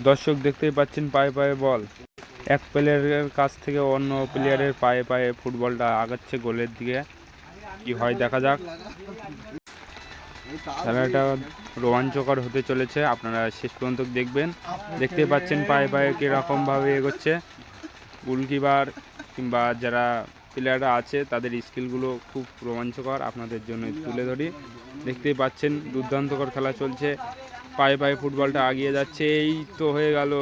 দর্শক দেখতেই পাচ্ছেন পায়ে পায়ে বল, এক প্লেয়ারের কাছ থেকে অন্য প্লেয়ারের পায়ে পায়ে ফুটবলটা আগাচ্ছে গোলের দিকে। কি হয় দেখা যাক। খেলাটা রোমাঞ্চকর হতে চলেছে, আপনারা শেষ পর্যন্ত দেখবেন। দেখতেই পাচ্ছেন পায়ে পায়ে কিরকম ভাবে এগোচ্ছে। গোলকিপার কিংবা যারা প্লেয়াররা আছে তাদের স্কিলগুলো খুব রোমাঞ্চকর, আপনাদের জন্য তুলে ধরি। দেখতেই পাচ্ছেন দুর্দান্তকর খেলা চলছে, পায়ে পায়ে ফুটবলটা আগিয়ে যাচ্ছে। এই তো হয়ে গেল,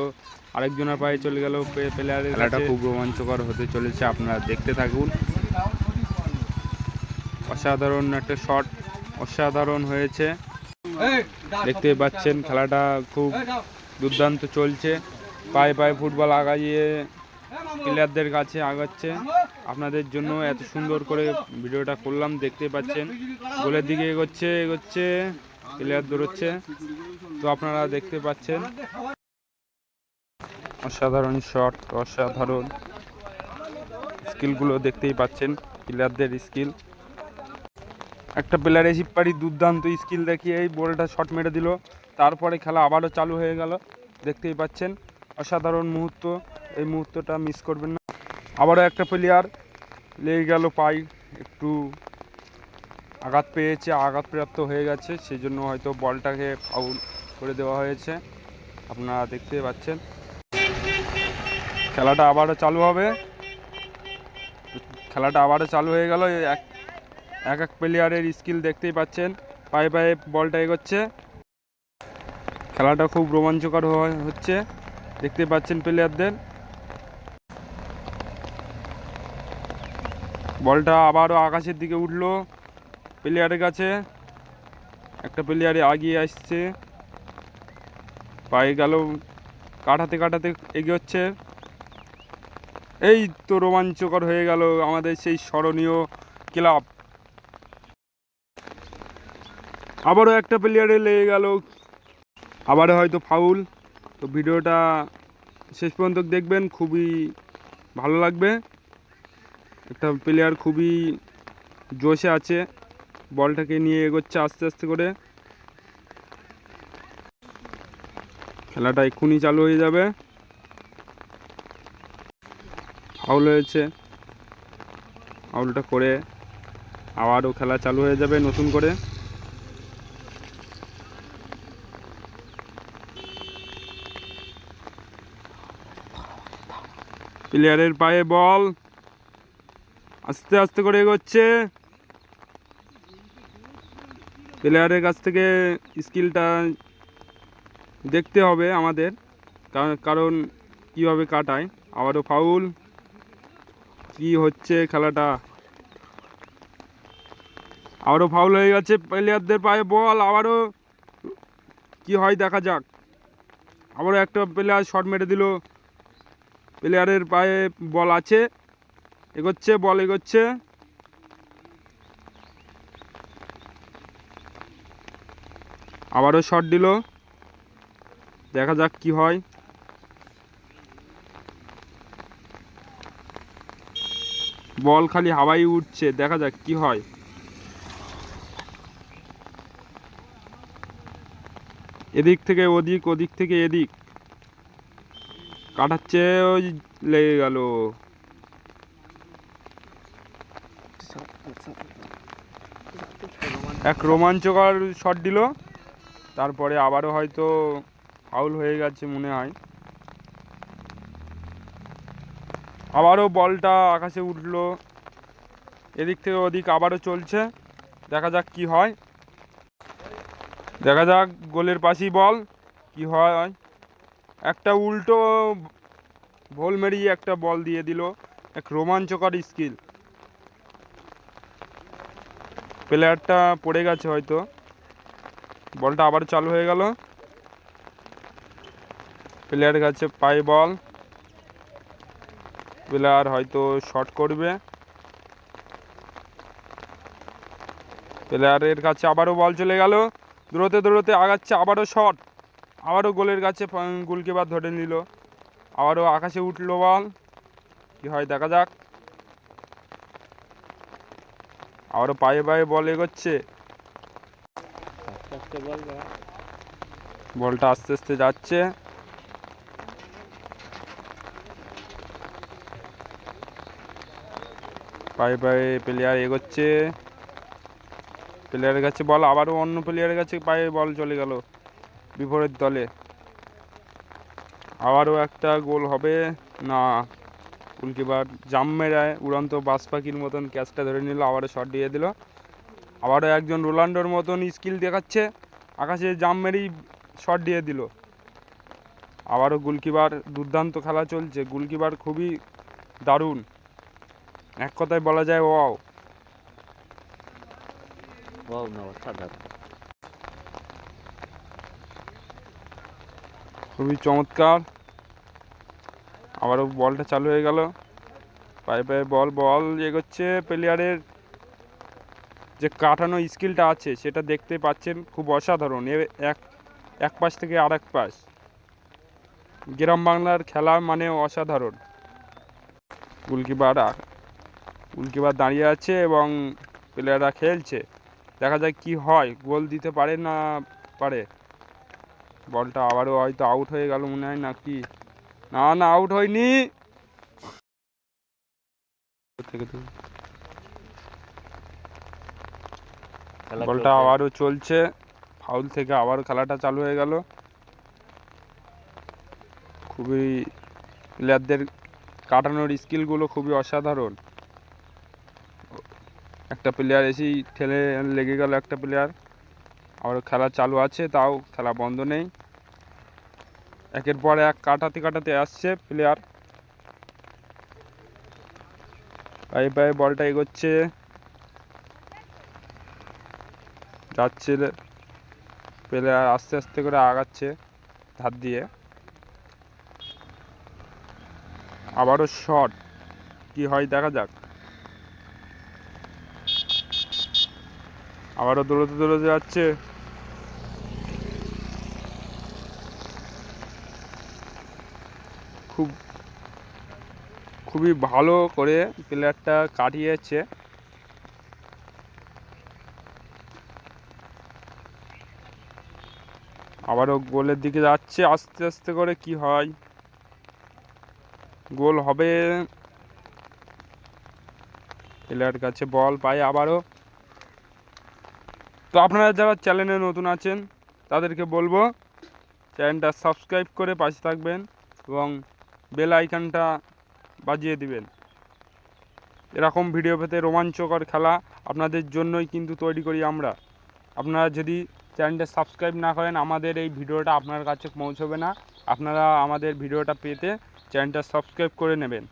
আরেকজনের পায়ে চলে গেল প্লেয়ারের। খেলাটা খুব রোমাঞ্চকর হতে চলেছে, আপনারা দেখতে থাকুন। অসাধারণ একটা শট, অসাধারণ হয়েছে। দেখতে পাচ্ছেন খেলাটা খুব দুর্দান্ত চলছে, পায়ে পায়ে ফুটবল আগাইয়ে প্লেয়ারদের কাছে আগাচ্ছে। আপনাদের জন্য এত সুন্দর করে ভিডিওটা করলাম, দেখতে পাচ্ছেন গোলের দিকে এগোচ্ছে এগোচ্ছে, প্লেয়ার দৌড়চ্ছে, তো আপনারা দেখতে পাচ্ছেন। অসাধারণ শট, অসাধারণ স্কিলগুলো দেখতেই পাচ্ছেন, প্লেয়ারদের স্কিল। একটা প্লেয়ার এসে পারি দুর্দান্ত স্কিল দেখিয়ে এই বলটা শট মেরে দিল, তারপরে খেলা আবারও চালু হয়ে গেল। দেখতেই পাচ্ছেন অসাধারণ মুহূর্ত, এই মুহূর্তটা মিস করবেন না। আবারও একটা প্লেয়ার লেগে গেল, পাই একটু আঘাত পেয়েছে, আঘাতপ্রাপ্ত হয়ে গেছে, সেই জন্য হয়তো বলটাকে ফাউল করে দেওয়া হয়েছে, আপনারা দেখতে পাচ্ছেন। খেলাটা আবারও চালু হবে, খেলাটা আবারও চালু হয়ে গেল। এক এক প্লেয়ারের স্কিল দেখতেই পাচ্ছেন, পায়ে পায়ে বলটা এগোচ্ছে, খেলাটা খুব রোমাঞ্চকর হচ্ছে, দেখতে পাচ্ছেন প্লেয়ারদের। বলটা আবারও আকাশের দিকে উঠলো প্লেয়ারের কাছে, একটা প্লেয়ারে এগিয়ে আসছে, পায়ে গেল, কাটাতে কাটাতে এগোচ্ছে। এই তো রোমাঞ্চকর হয়ে গেল আমাদের সেই স্মরণীয় ক্লাব। আবারও একটা প্লেয়ারে লেগে গেল, আবারও হয়তো ফাউল। তো ভিডিওটা শেষ পর্যন্ত দেখবেন, খুবই ভালো লাগবে। একটা প্লেয়ার খুবই জোশে আছে, বলটাকে নিয়ে এগোচ্ছে আস্তে আস্তে করে। খেলাটা এক্ষুনি চালু হয়ে যাবে। ফাউল হয়েছে, ফাউলটা করে আবারও খেলা চালু হয়ে যাবে নতুন করে। প্লেয়ারের পায়ে বল, আস্তে আস্তে করে এগোচ্ছে। প্লেয়ারের কাছ থেকে স্কিলটা দেখতে হবে আমাদের, কারণ কীভাবে কাটায়। আবারও ফাউল, কি হচ্ছে খেলাটা, আবারও ফাউল হয়ে গেছে, প্লেয়ারদের পায়ে বল, আবারও কি হয় দেখা যাক। আবারও একটা প্লেয়ার শট মেরে দিল, প্লেয়ারের পায়ে বল আছে, এগোচ্ছে, বল এগোচ্ছে, আবারও শট দিল, দেখা যাক কি হয়। বল খালি হাওয়ায় উঠছে, দেখা যাক কি হয়। এদিক থেকে ওদিক, ওদিক থেকে এদিক কাটাচ্ছে, ওই লেগে গেল। এক রোমাঞ্চকর শট দিল, তারপরে আবারও হয়তো ফাউল হয়ে গেছে মনে হয়। আবারও বলটা আকাশে উঠলো, এদিক থেকে ওদিক আবারও চলছে, দেখা যাক কি হয়। দেখা যাক গোলের পাশেই বল, কি হয়। একটা উল্টো ভোল মেরিয়ে একটা বল দিয়ে দিল, এক রোমাঞ্চকর স্কিল। প্লেয়ারটা পড়ে গেছে হয়তো, বলটা আবার চালু হয়ে গেল, প্লেয়ারের কাছে পায়ে বল, প্লেয়ার হয়তো শট করবে, প্লেয়ারের কাছে আবারও বল চলে গেল, দৌড়তে দৌড়তে আগাচ্ছে, আবারও শট, আবারও গোলের কাছে গোলকিপার ধরে নিল, আবারও আকাশে উঠলো বল, কি হয় দেখা যাক। আবারও পায়ে পায়ে বল এগোচ্ছে, বলটা আস্তে আস্তে যাচ্ছে, পায়ে পায়ে প্লেয়ার এগোচ্ছে, প্লেয়ারের কাছে বল, আবারও অন্য প্লেয়ারের কাছে পায়ে বল চলে গেল বিপরীত দলে। আবারও একটা গোল হবে না। গোলকিপার জাম মেরায় উড়ন্ত বাজ পাখির মতন ক্যাচটা ধরে নিল, আবারও শট দিয়ে দিল। আবারও একজন রোনাল্ডোর মতন স্কিল দেখাচ্ছে, আকাশে জাম মেরেই শট দিয়ে দিল। আবারও গোলকিপার, দুর্দান্ত খেলা চলছে, গোলকিপার খুবই দারুণ, এক কথায় বলা যায় ওয়াও। খুবই চমৎকার। আবারও বলটা চালু হয়ে গেল, পায়ে পায়ে বল, বল এগোচ্ছে। প্লেয়ারের যে কাটানো স্কিলটা আছে সেটা দেখতে পাচ্ছেন, খুব অসাধারণ। এক পাশ থেকে আর এক পাশ, গ্রাম বাংলার খেলা মানে অসাধারণ। গোলকিপার গোলকিপার দাঁড়িয়ে আছে এবং প্লেয়াররা খেলছে, দেখা যাক কি হয়, গোল দিতে পারে না পারে। বলটা আবারও হয়তো আউট হয়ে গেল মনে হয়, নাকি না, না আউট হয়নি। বলটা আবারও চলছে, ফাউল থেকে আবারও খেলাটা চালু হয়ে গেল। খুবই প্লেয়ারদের কাটানোর স্কিলগুলো খুবই অসাধারণ। একটা প্লেয়ার এসেই ঠেলে লেগে গেল একটা প্লেয়ার। আবারও খেলা চালু আছে, তাও খেলা বন্ধ নেই, একের পর এক কাটাতে কাটাতে আসছে প্লেয়ার। পায়ে পায়ে বলটা এগোচ্ছে, যাচ্ছে প্লেয়ার আস্তে আস্তে করে আগাচ্ছে ধার দিয়ে। আবারও শট, কি হয় দেখা যাক। আবারও দৌড়তে দৌড়তে যাচ্ছে, খুবই ভালো করে প্লেয়ারটা কাটিয়েছে। আবারও গোলের দিকে যাচ্ছে আস্তে আস্তে করে, কি হয়, গোল হবে। প্লেয়ার কাছে বল পায় আবারও। তো আপনারা যারা চ্যানেলে নতুন আছেন তাদেরকে বলবো চ্যানেলটা সাবস্ক্রাইব করে পাশে থাকবেন এবং বেল আইকনটা বাজিয়ে দিবেন। এরকম ভিডিও পেতে, রোমাঞ্চকর খেলা আপনাদের জন্যই কিন্তু তৈরি করি আমরা। আপনারা যদি চ্যানেলটা সাবস্ক্রাইব না করেন, আমাদের এই ভিডিওটা আপনার কাছে পৌঁছবে না। আপনারা আমাদের ভিডিওটা পেতে চ্যানেলটা সাবস্ক্রাইব করে নেবেন।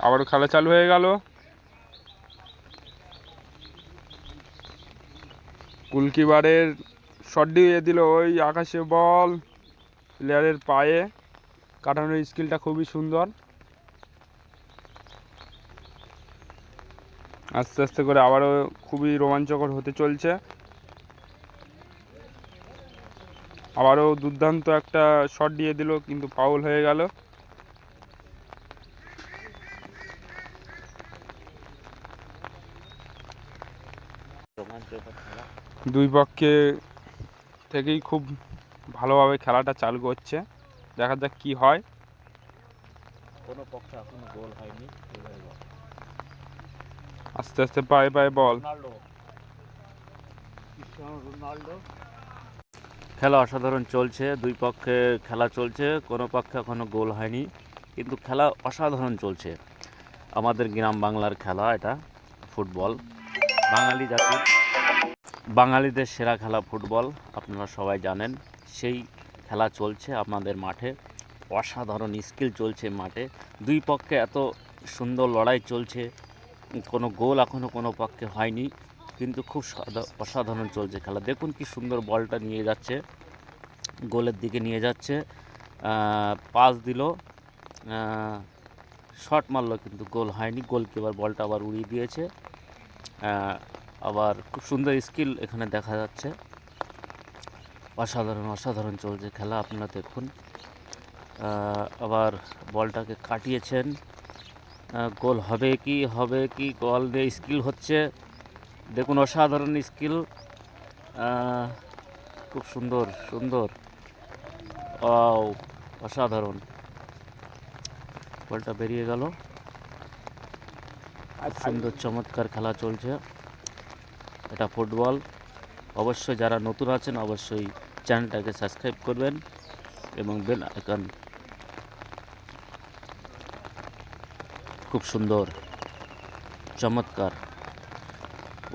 আবারও খেলা চালু হয়ে গেল, গোলকিপারের শট দিয়ে দিল, ওই আকাশে বল, প্লেয়ারের পায়ে কাটানোর স্কিলটা খুবই সুন্দর। আস্তে আস্তে করে আবারও খুবই রোমাঞ্চকর হতে চলছে। আবারও দুর্দান্ত একটা শট দিয়ে দিল, কিন্তু ফাউল হয়ে গেল। দুই পক্ষে থেকেই খুব ভালোভাবে খেলাটা চালু করছে, দেখা যাক কি হয়। কোনো পক্ষে এখনো গোল হয়নি। আস্তে আস্তে পায়ে পায়ে বল, খেলা অসাধারণ চলছে, দুই পক্ষে খেলা চলছে, কোনো পক্ষে এখনো গোল হয়নি, কিন্তু খেলা অসাধারণ চলছে। আমাদের গ্রাম বাংলার খেলা এটা, ফুটবল, বাঙালি জাতির, বাঙালিদের সেরা খেলা ফুটবল, আপনারা সবাই জানেন। সেই খেলা চলছে আমাদের মাঠে, অসাধারণ স্কিল চলছে মাঠে, দুই পক্ষে এত সুন্দর লড়াই চলছে, কোনো গোল এখনও কোনো পক্ষে হয়নি, কিন্তু খুব অসাধারণ চলছে খেলা। দেখুন কি সুন্দর বলটা নিয়ে যাচ্ছে, গোলের দিকে নিয়ে যাচ্ছে, পাস দিল, শট মারলো, কিন্তু গোল হয়নি। গোলকিপার বলটা আবার উড়িয়ে দিয়েছে। আবার খুব সুন্দর স্কিল এখানে দেখা যাচ্ছে, অসাধারণ অসাধারণ চলছে খেলা, আপনারা দেখুন। আবার বলটাকে কাটিয়েছেন, গোল হবে কি গোল দিয়ে স্কিল হচ্ছে, দেখুন অসাধারণ স্কিল, খুব সুন্দর সুন্দর, অসাধারণ। বলটা বেরিয়ে গেল, সুন্দর চমৎকার খেলা চলছে। এটা ফুটবল। অবশ্যই যারা নতুন আছেন অবশ্যই চ্যানেলটাকে সাবস্ক্রাইব করবেন এবং বেল আইকন। খুব সুন্দর, চমৎকার,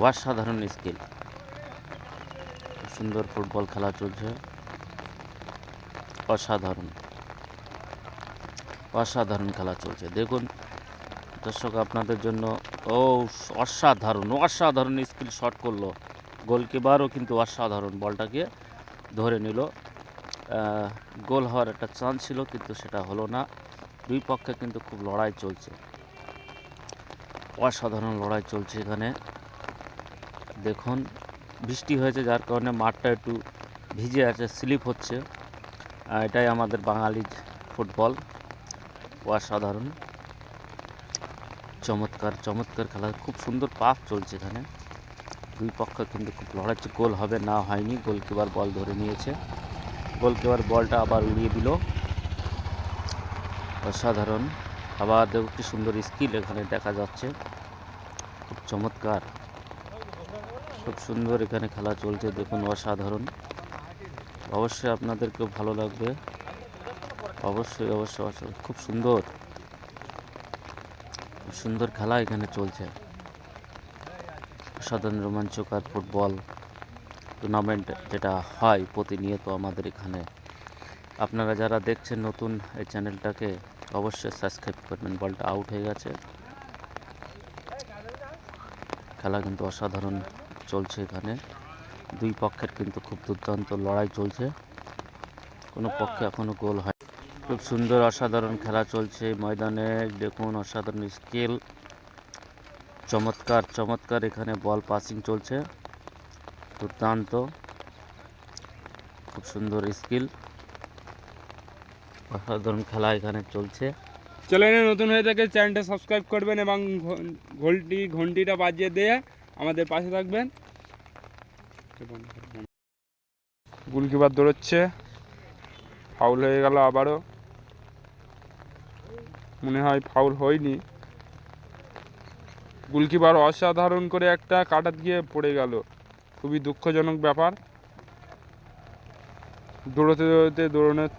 অসাধারণ স্কিল। সুন্দর ফুটবল খেলা চলছে। অসাধারণ অসাধারণ খেলা চলছে। দেখুন দর্শক আপনাদের জন্য। ও অসাধারণ অসাধারণ স্কিল শট করলো গোলকিপারও, কিন্তু অসাধারণ বলটাকে ধরে নিল। গোল হওয়ার একটা চান্স ছিল কিন্তু সেটা হলো না। দুই পক্ষে কিন্তু খুব লড়াই চলছে, অসাধারণ লড়াই চলছে এখানে। দেখুন বৃষ্টি হয়েছে যার কারণে মাঠটা একটু ভিজে আছে, স্লিপ হচ্ছে। এটাই আমাদের বাঙালি ফুটবল। অসাধারণ চমৎকার চমৎকার খেলা, খুব সুন্দর পাস চলছে এখানে। দুই পক্ষ কিন্তু খুব লড়াই। গোল হবে না হয়নি, গোলকিপার বল ধরে নিয়েছে। গোলকিপার বলটা আবার উড়িয়ে দিল। অসাধারণ। আবার দেখো কি সুন্দর স্কিল এখানে দেখা যাচ্ছে, খুব চমৎকার, খুব সুন্দর এখানে খেলা চলছে। দেখুন অসাধারণ। অবশ্যই আপনাদেরকেও ভালো লাগবে, অবশ্যই অবশ্যই। খুব সুন্দর সুন্দর খেলা এখানে চলছে। অসাধারণ রোমাঞ্চকর ফুটবল টুর্নামেন্ট যেটা হয় প্রতিনিয়ত আমাদের এখানে। আপনারা যারা দেখছেন নতুন এই চ্যানেলটাকে অবশ্যই সাবস্ক্রাইব করবেন। বলটা আউট হয়ে গেছে। খেলা কিন্তু অসাধারণ চলছে এখানে। দুই পক্ষের কিন্তু খুব দুর্দান্ত লড়াই চলছে, কোনো পক্ষে এখনো গোল হয়। খুব সুন্দর অসাধারণ খেলা চলছে ময়দানে। দেখুন অসাধারণ স্কিল, চমৎকার চমৎকার এখানে বল পাসিং চলছে, দুর্দান্ত, খুব সুন্দর স্কিল, অসাধারণ খেলা এখানে চলছে। চ্যানেলে নতুন হয়ে থাকে চ্যানেলটা সাবস্ক্রাইব করবেন এবং ঘন্টিটা বাজিয়ে দিয়ে আমাদের পাশে থাকবেন। গোলকিপার দৌড়চ্ছে, ফাউল হয়ে গেল আবারও। মনে হয় ফাউল হয়নি। গোলকিপার অসাধারণ করে একটা কাটা দিয়ে পড়ে গেল, খুবই দুঃখজনক ব্যাপার। দৌড়তে দৌড়তে দৌড়ানোর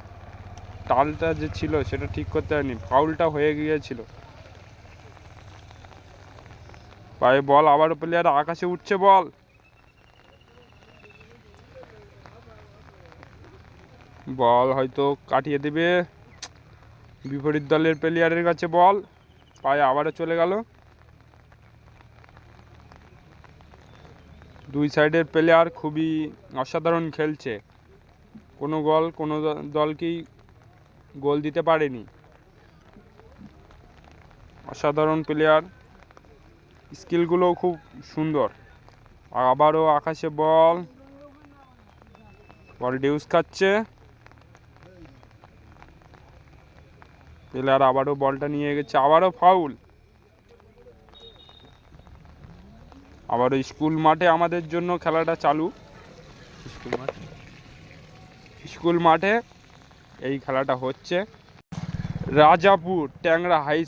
তালটা যে ছিল সেটা ঠিক করতে পারেনি, ফাউলটা হয়ে গিয়েছিল। পায়ে বল, আবারও প্লেয়ার আকাশে উঠছে, বল বল হয়তো কাটিয়ে দেবে বিপরীত দলের প্লেয়ারের কাছে। বল পায়ে আবারও চলে গেল। দুই সাইডের প্লেয়ার খুবই অসাধারণ খেলছে, কোনো দলকেই গোল দিতে পারেনি। অসাধারণ প্লেয়ার, স্কিলগুলোও খুব সুন্দর। আবারও আকাশে বল ডিউস খাচ্ছে প্লেয়ার, আবারও বলটা নিয়ে গেছে, আবারও ফাউল। আবারও স্কুল মাঠে আমাদের জন্য খেলাটা চালু। স্কুল মাঠে এই খেলাটা হচ্ছে। রাজাপুর ট্যাংরা হাই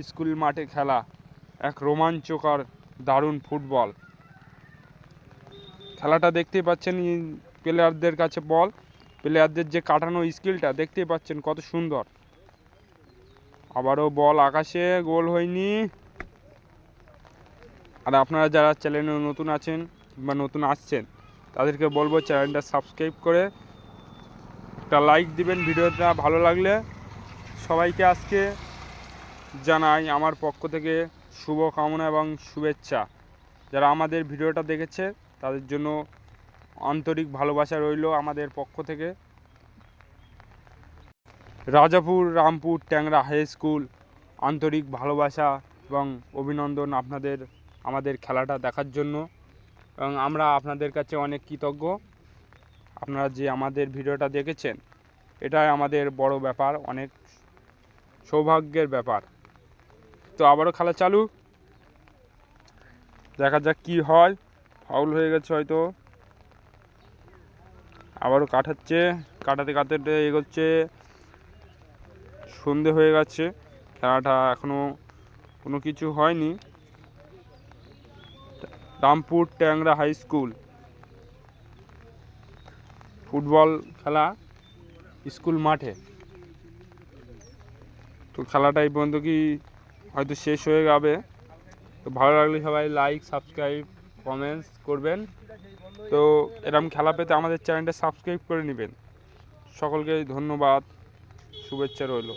স্কুল মাঠে খেলা, এক রোমাঞ্চকর দারুণ ফুটবল খেলাটা দেখতেই পাচ্ছেন। প্লেয়ারদের কাছে বল, প্লেয়ারদের যে কাটানো স্কিলটা দেখতেই পাচ্ছেন কত সুন্দর। আবারও বল আকাশে, গোল হয়নি। আর আপনারা যারা চ্যানেলে নতুন আছেন বা নতুন আসছেন তাদেরকে বলবো চ্যানেলটা সাবস্ক্রাইব করে একটা লাইক দিবেন ভিডিওটা ভালো লাগলে। সবাইকে আজকে জানাই আমার পক্ষ থেকে শুভ কামনা এবং শুভেচ্ছা। যারা আমাদের ভিডিওটা দেখেছে তাদের জন্য আন্তরিক ভালোবাসা রইল আমাদের পক্ষ থেকে। রাজাপুর রামপুর ট্যাংরা হাই স্কুল, আন্তরিক ভালোবাসা এবং অভিনন্দন আপনাদের আমাদের খেলাটা দেখার জন্য, এবং আমরা আপনাদের কাছে অনেক কৃতজ্ঞ। আপনারা যে আমাদের ভিডিওটা দেখেছেন এটাই আমাদের বড় ব্যাপার, অনেক সৌভাগ্যের ব্যাপার। তো আবারও খেলা চালু, দেখা যাক কি হয়। ফাউল হয়ে গেছে হয়তো, আবারও কাটাতে কাটাতে এগোচ্ছে। সন্ধে হয়ে গেছে, খেলাটা এখনও কোনো কিছু হয়নি। রামপুর ট্যাংরা হাই স্কুল। ফুটবল খেলা স্কুল মাঠে। তো খেলাটা এই পর্যন্ত কি হয়তো শেষ হয়ে যাবে। তো ভালো লাগলে সবাই লাইক, সাবস্ক্রাইব, কমেন্টস করবেন। তো এরকম খেলা পেতে আমাদের চ্যানেলটা সাবস্ক্রাইব করে নেবেন। সকলকে ধন্যবাদ, শুভেচ্ছা রইল।